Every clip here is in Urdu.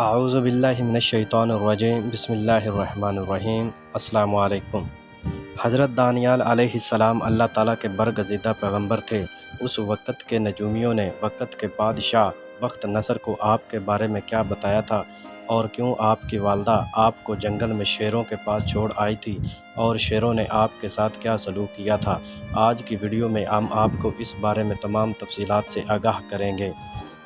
اعوذ باللہ من الشیطان الرجیم بسم اللہ الرحمن الرحیم۔ السلام علیکم۔ حضرت دانیال علیہ السلام اللہ تعالیٰ کے برگزیدہ پیغمبر تھے۔ اس وقت کے نجومیوں نے وقت کے بادشاہ بخت نصر کو آپ کے بارے میں کیا بتایا تھا، اور کیوں آپ کی والدہ آپ کو جنگل میں شیروں کے پاس چھوڑ آئی تھی، اور شیروں نے آپ کے ساتھ کیا سلوک کیا تھا۔ آج کی ویڈیو میں ہم آپ کو اس بارے میں تمام تفصیلات سے آگاہ کریں گے۔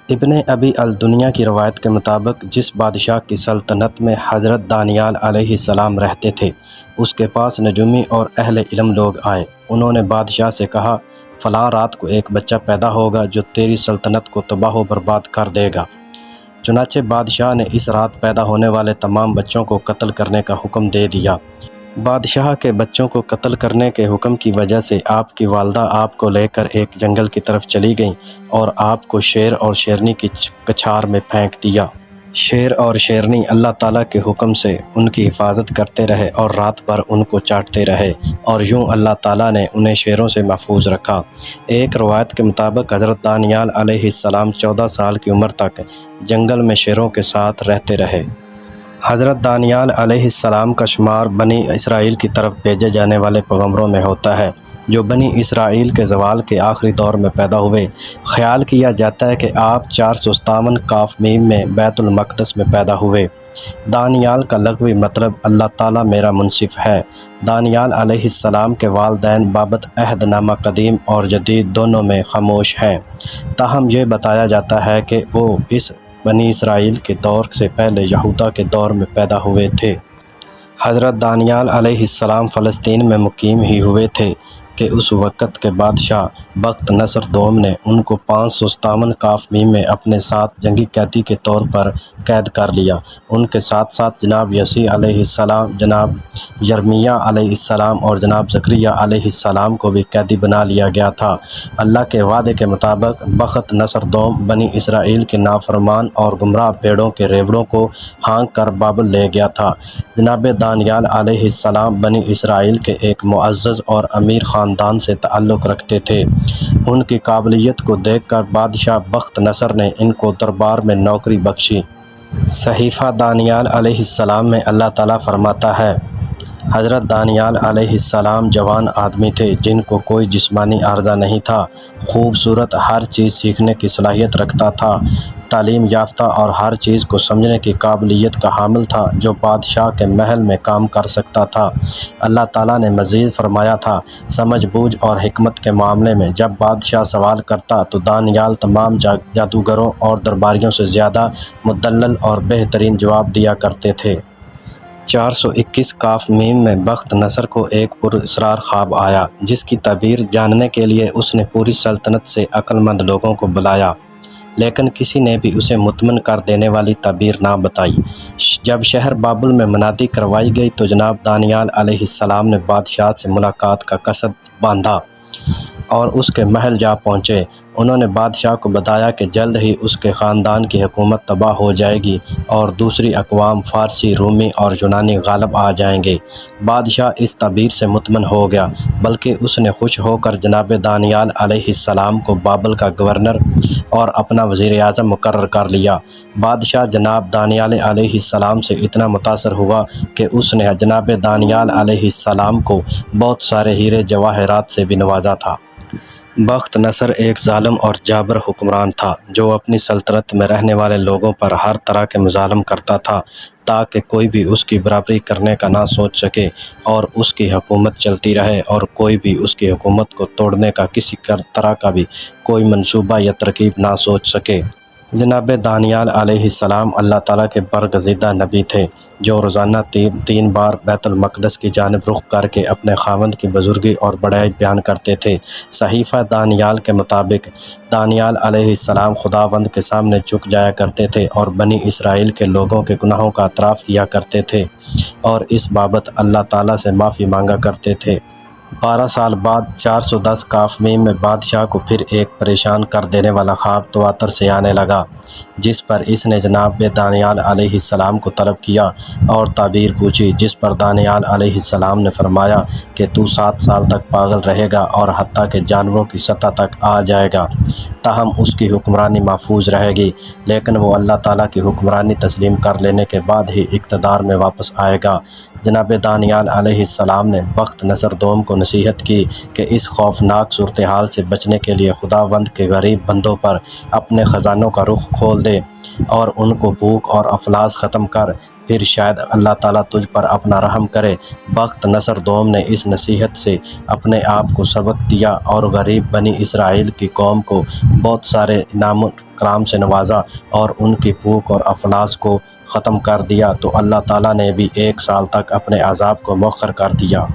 ابن ابی الدنیا کی روایت کے مطابق جس بادشاہ کی سلطنت میں حضرت دانیال علیہ السلام رہتے تھے، اس کے پاس نجومی اور اہل علم لوگ آئے۔ انہوں نے بادشاہ سے کہا، فلاں رات کو ایک بچہ پیدا ہوگا جو تیری سلطنت کو تباہ و برباد کر دے گا۔ چنانچہ بادشاہ نے اس رات پیدا ہونے والے تمام بچوں کو قتل کرنے کا حکم دے دیا۔ بادشاہ کے بچوں کو قتل کرنے کے حکم کی وجہ سے آپ کی والدہ آپ کو لے کر ایک جنگل کی طرف چلی گئیں اور آپ کو شیر اور شیرنی کی کچھار میں پھینک دیا۔ شیر اور شیرنی اللہ تعالیٰ کے حکم سے ان کی حفاظت کرتے رہے اور رات بھر ان کو چاٹتے رہے، اور یوں اللہ تعالیٰ نے انہیں شیروں سے محفوظ رکھا۔ ایک روایت کے مطابق حضرت دانیال علیہ السلام 14 سال کی عمر تک جنگل میں شیروں کے ساتھ رہتے رہے۔ حضرت دانیال علیہ السلام کا شمار بنی اسرائیل کی طرف بھیجے جانے والے پیغمبروں میں ہوتا ہے، جو بنی اسرائیل کے زوال کے آخری دور میں پیدا ہوئے۔ خیال کیا جاتا ہے کہ آپ 457 کاف میم میں بیت المقدس میں پیدا ہوئے۔ دانیال کا لغوی مطلب اللہ تعالیٰ میرا منصف ہے۔ دانیال علیہ السلام کے والدین بابت عہد نامہ قدیم اور جدید دونوں میں خاموش ہیں، تاہم یہ بتایا جاتا ہے کہ وہ اس بنی اسرائیل کے دور سے پہلے یہودا کے دور میں پیدا ہوئے تھے۔ حضرت دانیال علیہ السلام فلسطین میں مقیم ہی ہوئے تھے کہ اس وقت کے بادشاہ بخت نصر دوم نے ان کو 557 کاف میم میں اپنے ساتھ جنگی قیدی کے طور پر قید کر لیا۔ ان کے ساتھ ساتھ جناب یسیع علیہ السلام، جناب یرمیہ علیہ السلام اور جناب زکریا علیہ السلام کو بھی قیدی بنا لیا گیا تھا۔ اللہ کے وعدے کے مطابق بخت نصر دوم بنی اسرائیل کے نافرمان اور گمراہ بھیڑوں کے ریوڑوں کو ہانک کر بابل لے گیا تھا۔ جناب دانیال علیہ السلام بنی اسرائیل کے ایک معزز اور امیر خاندان سے تعلق رکھتے تھے۔ ان کی قابلیت کو دیکھ کر بادشاہ بخت نصر نے ان کو دربار میں نوکری بخشی۔ صحیفہ دانیال علیہ السلام میں اللہ تعالیٰ فرماتا ہے، حضرت دانیال علیہ السلام جوان آدمی تھے جن کو کوئی جسمانی عارضہ نہیں تھا، خوبصورت، ہر چیز سیکھنے کی صلاحیت رکھتا تھا، تعلیم یافتہ اور ہر چیز کو سمجھنے کی قابلیت کا حامل تھا، جو بادشاہ کے محل میں کام کر سکتا تھا۔ اللہ تعالیٰ نے مزید فرمایا تھا، سمجھ بوجھ اور حکمت کے معاملے میں جب بادشاہ سوال کرتا تو دانیال تمام جادوگروں اور درباریوں سے زیادہ مدلل اور بہترین جواب دیا کرتے تھے۔ 421 کاف میم میں بخت نصر کو ایک پراسرار خواب آیا، جس کی تعبیر جاننے کے لیے اس نے پوری سلطنت سے عقل مند لوگوں کو بلایا، لیکن کسی نے بھی اسے مطمئن کر دینے والی تعبیر نہ بتائی۔ جب شہر بابل میں منادی کروائی گئی تو جناب دانیال علیہ السلام نے بادشاہ سے ملاقات کا قصد باندھا اور اس کے محل جا پہنچے۔ انہوں نے بادشاہ کو بتایا کہ جلد ہی اس کے خاندان کی حکومت تباہ ہو جائے گی اور دوسری اقوام فارسی، رومی اور یونانی غالب آ جائیں گے۔ بادشاہ اس تعبیر سے مطمئن ہو گیا، بلکہ اس نے خوش ہو کر جناب دانیال علیہ السلام کو بابل کا گورنر اور اپنا وزیر اعظم مقرر کر لیا۔ بادشاہ جناب دانیال علیہ السلام سے اتنا متاثر ہوا کہ اس نے جناب دانیال علیہ السلام کو بہت سارے ہیرے جواہرات سے بھی نوازا تھا۔ بخت نصر ایک ظالم اور جابر حکمران تھا، جو اپنی سلطنت میں رہنے والے لوگوں پر ہر طرح کے مظالم کرتا تھا تاکہ کوئی بھی اس کی برابری کرنے کا نہ سوچ سکے اور اس کی حکومت چلتی رہے، اور کوئی بھی اس کی حکومت کو توڑنے کا کسی طرح کا بھی کوئی منصوبہ یا ترکیب نہ سوچ سکے۔ جناب دانیال علیہ السلام اللہ تعالیٰ کے برگزیدہ نبی تھے، جو روزانہ تین بار بیت المقدس کی جانب رخ کر کے اپنے خاوند کی بزرگی اور بڑائی بیان کرتے تھے۔ صحیفہ دانیال کے مطابق دانیال علیہ السلام خداوند کے سامنے جھک جایا کرتے تھے اور بنی اسرائیل کے لوگوں کے گناہوں کا اعتراف کیا کرتے تھے اور اس بابت اللہ تعالیٰ سے معافی مانگا کرتے تھے۔ 12 سال بعد 410 کاف میم میں بادشاہ کو پھر ایک پریشان کر دینے والا خواب تواتر سے آنے لگا، جس پر اس نے جناب دانیال علیہ السلام کو طلب کیا اور تعبیر پوچھی، جس پر دانیال علیہ السلام نے فرمایا کہ تو 7 سال تک پاگل رہے گا اور حتیٰ کہ جانوروں کی سطح تک آ جائے گا، تاہم اس کی حکمرانی محفوظ رہے گی، لیکن وہ اللہ تعالیٰ کی حکمرانی تسلیم کر لینے کے بعد ہی اقتدار میں واپس آئے گا۔ جناب دانیال علیہ السلام نے بخت نصر دوم کو نصیحت کی کہ اس خوفناک صورتحال سے بچنے کے لیے خداوند کے غریب بندوں پر اپنے خزانوں کا رخ کھول دے اور ان کو بھوک اور افلاس ختم کر، پھر شاید اللہ تعالیٰ تجھ پر اپنا رحم کرے۔ بخت نصر دوم نے اس نصیحت سے اپنے آپ کو سبق دیا اور غریب بنی اسرائیل کی قوم کو بہت سارے انعام و اکرام سے نوازا اور ان کی بھوک اور افلاس کو ختم کر دیا، تو اللہ تعالیٰ نے بھی 1 سال تک اپنے عذاب کو مؤخر کر دیا۔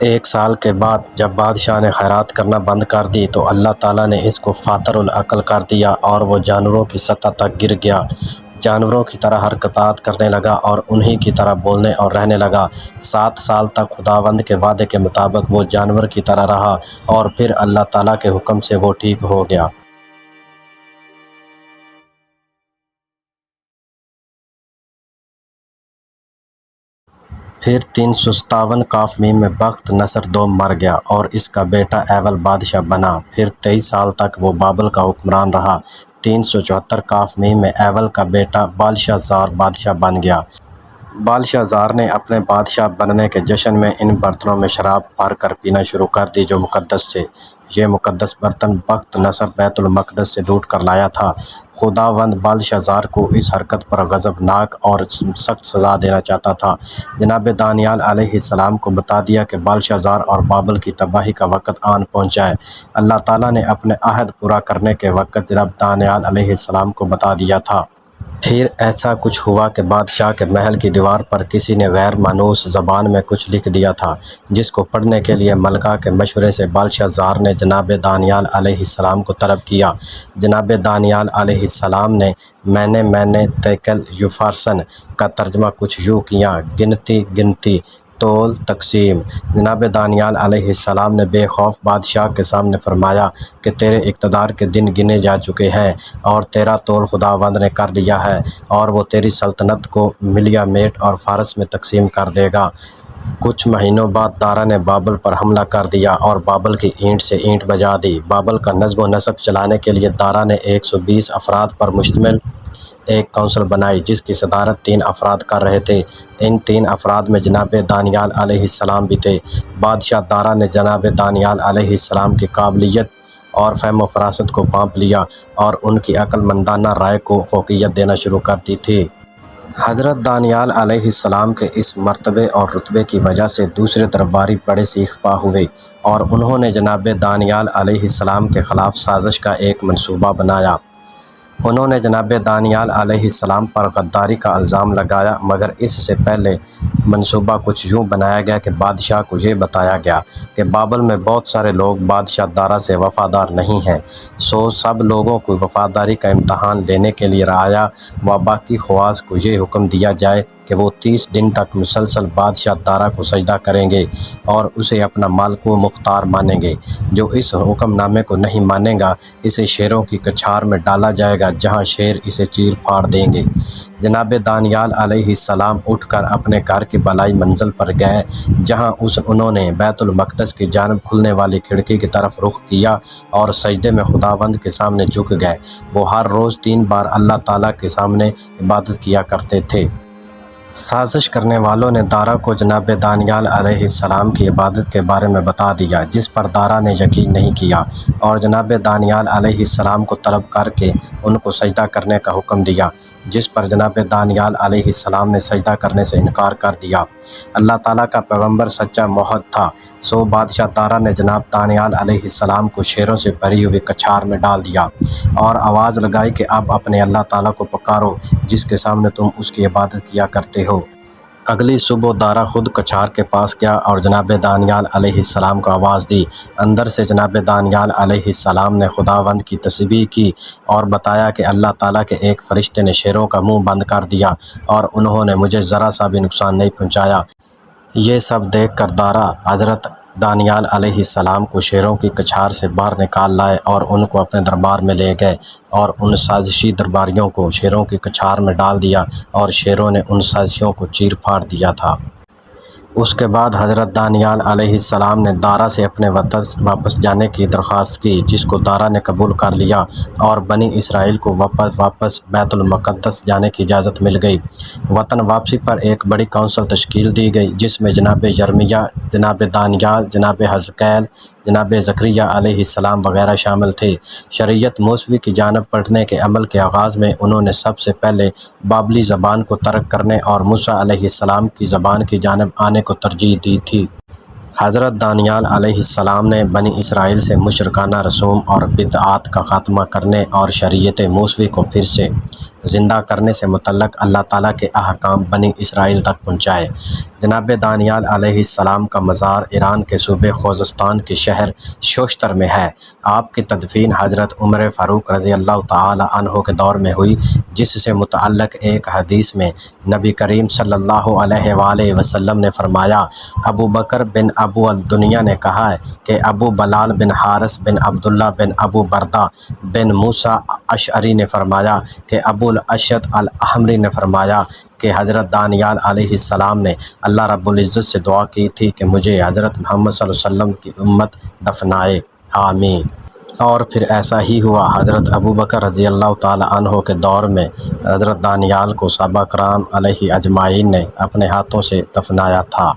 1 سال کے بعد جب بادشاہ نے خیرات کرنا بند کر دی تو اللہ تعالیٰ نے اس کو فاتر العقل کر دیا اور وہ جانوروں کی سطح تک گر گیا، جانوروں کی طرح حرکات کرنے لگا اور انہی کی طرح بولنے اور رہنے لگا۔ 7 سال تک خداوند کے وعدے کے مطابق وہ جانور کی طرح رہا اور پھر اللہ تعالیٰ کے حکم سے وہ ٹھیک ہو گیا۔ پھر 357 کاف میم میں بخت نصر دوم مر گیا اور اس کا بیٹا ایول بادشاہ بنا، پھر 23 سال تک وہ بابل کا حکمران رہا۔ 374 کاف میم میں ایول کا بیٹا بالشازار بادشاہ بن گیا۔ بالشازار نے اپنے بادشاہ بننے کے جشن میں ان برتنوں میں شراب بھر کر پینا شروع کر دی جو مقدس تھے۔ یہ مقدس برتن بخت نصر بیت المقدس سے لوٹ کر لایا تھا۔ خداوند بالشازار کو اس حرکت پر غضبناک اور سخت سزا دینا چاہتا تھا۔ جناب دانیال علیہ السلام کو بتا دیا کہ بالشازار اور بابل کی تباہی کا وقت آن پہنچا ہے۔ اللہ تعالیٰ نے اپنے عہد پورا کرنے کے وقت جناب دانیال علیہ السلام کو بتا دیا تھا۔ پھر ایسا کچھ ہوا کہ بادشاہ کے محل کی دیوار پر کسی نے غیر مانوس زبان میں کچھ لکھ دیا تھا، جس کو پڑھنے کے لیے ملکہ کے مشورے سے بالشازار نے جناب دانیال علیہ السلام کو طلب کیا۔ جناب دانیال علیہ السلام نے میں نے تیکل یوفارسن کا ترجمہ کچھ یوں کیا: گنتی تول تقسیم۔ جناب دانیال علیہ السلام نے بے خوف بادشاہ کے سامنے فرمایا کہ تیرے اقتدار کے دن گنے جا چکے ہیں اور تیرا تول خداوند نے کر لیا ہے اور وہ تیری سلطنت کو ملیا میٹ اور فارس میں تقسیم کر دے گا۔ کچھ مہینوں بعد دارا نے بابل پر حملہ کر دیا اور بابل کی اینٹ سے اینٹ بجا دی۔ بابل کا نظم و نسق چلانے کے لیے دارا نے 120 افراد پر مشتمل ایک کونسل بنائی جس کی صدارت 3 افراد کر رہے تھے۔ ان 3 افراد میں جناب دانیال علیہ السلام بھی تھے۔ بادشاہ دارا نے جناب دانیال علیہ السلام کی قابلیت اور فہم و فراست کو بھانپ لیا اور ان کی عقل مندانہ رائے کو فوقیت دینا شروع کر دی تھی۔ حضرت دانیال علیہ السلام کے اس مرتبے اور رتبے کی وجہ سے دوسرے درباری بڑے سیخ پا ہوئے اور انہوں نے جناب دانیال علیہ السلام کے خلاف سازش کا ایک منصوبہ بنایا۔ انہوں نے جناب دانیال علیہ السلام پر غداری کا الزام لگایا، مگر اس سے پہلے منصوبہ کچھ یوں بنایا گیا کہ بادشاہ کو یہ بتایا گیا کہ بابل میں بہت سارے لوگ بادشاہ دارا سے وفادار نہیں ہیں، سو سب لوگوں کو وفاداری کا امتحان لینے کے لیے رعایا و باقی خواص کو یہ حکم دیا جائے کہ وہ 30 دن تک مسلسل بادشاہ دارا کو سجدہ کریں گے اور اسے اپنا مالک و مختار مانیں گے۔ جو اس حکم نامے کو نہیں مانے گا اسے شیروں کی کچھار میں ڈالا جائے گا جہاں شیر اسے چیر پھاڑ دیں گے۔ جناب دانیال علیہ السلام اٹھ کر اپنے گھر کی بالائی منزل پر گئے جہاں انہوں نے بیت المقدس کی جانب کھلنے والی کھڑکی کی طرف رخ کیا اور سجدے میں خداوند کے سامنے جھک گئے۔ وہ ہر روز 3 بار اللہ تعالیٰ کے سامنے عبادت کیا کرتے تھے۔ سازش کرنے والوں نے دارا کو جناب دانیال علیہ السلام کی عبادت کے بارے میں بتا دیا، جس پر دارا نے یقین نہیں کیا اور جناب دانیال علیہ السلام کو طلب کر کے ان کو سجدہ کرنے کا حکم دیا، جس پر جناب دانیال علیہ السلام نے سجدہ کرنے سے انکار کر دیا۔ اللہ تعالیٰ کا پیغمبر سچا موحد تھا، سو بادشاہ دارا نے جناب دانیال علیہ السلام کو شیروں سے بھری ہوئی کچھار میں ڈال دیا اور آواز لگائی کہ اب اپنے اللہ تعالیٰ کو پکارو جس کے سامنے تم اس کی عبادت کیا کرتے ہو۔ اگلی صبح دارا خود کچھار کے پاس گیا اور جناب دانیال علیہ السلام کو آواز دی۔ اندر سے جناب دانیال علیہ السلام نے خداوند کی تسبیح کی اور بتایا کہ اللہ تعالیٰ کے ایک فرشتے نے شیروں کا منہ بند کر دیا اور انہوں نے مجھے ذرا سا بھی نقصان نہیں پہنچایا۔ یہ سب دیکھ کر دارا حضرت دانیال علیہ السلام کو شیروں کی کچھار سے باہر نکال لائے اور ان کو اپنے دربار میں لے گئے اور ان سازشی درباریوں کو شیروں کی کچھار میں ڈال دیا اور شیروں نے ان سازشیوں کو چیر پھاڑ دیا تھا۔ اس کے بعد حضرت دانیال علیہ السلام نے دارا سے اپنے وطن واپس جانے کی درخواست کی، جس کو دارا نے قبول کر لیا اور بنی اسرائیل کو واپس بیت المقدس جانے کی اجازت مل گئی۔ وطن واپسی پر ایک بڑی کونسل تشکیل دی گئی، جس میں جناب یرمیہ، جناب دانیال، جناب حزقیل، جناب زکریہ علیہ السلام وغیرہ شامل تھے۔ شریعت موسوی کی جانب پڑھنے کے عمل کے آغاز میں انہوں نے سب سے پہلے بابلی زبان کو ترک کرنے اور موسیٰ علیہ السلام کی زبان کی جانب آنے کو ترجیح دی تھی۔ حضرت دانیال علیہ السلام نے بنی اسرائیل سے مشرکانہ رسوم اور بدعات کا خاتمہ کرنے اور شریعت موسوی کو پھر سے زندہ کرنے سے متعلق اللہ تعالیٰ کے احکام بنی اسرائیل تک پہنچائے۔ جناب دانیال علیہ السلام کا مزار ایران کے صوبے خوزستان کے شہر شوشتر میں ہے۔ آپ کی تدفین حضرت عمر فاروق رضی اللہ تعالیٰ عنہ کے دور میں ہوئی، جس سے متعلق ایک حدیث میں نبی کریم صلی اللہ علیہ وآلہ وسلم نے فرمایا، ابو بکر بن ابو الدنیا نے کہا ہے کہ ابو بلال بن حارث بن عبداللہ بن ابو بردہ بن موسیٰ اشعری نے فرمایا کہ ابو الاشد الحمری نے فرمایا کہ حضرت دانیال علیہ السلام نے اللہ رب العزت سے دعا کی تھی کہ مجھے حضرت محمد صلی اللہ علیہ وسلم کی امت دفنائے، آمین۔ اور پھر ایسا ہی ہوا۔ حضرت ابو بکر رضی اللہ تعالیٰ عنہ کے دور میں حضرت دانیال کو صحابہ کرام علیہ اجمعین نے اپنے ہاتھوں سے دفنایا تھا۔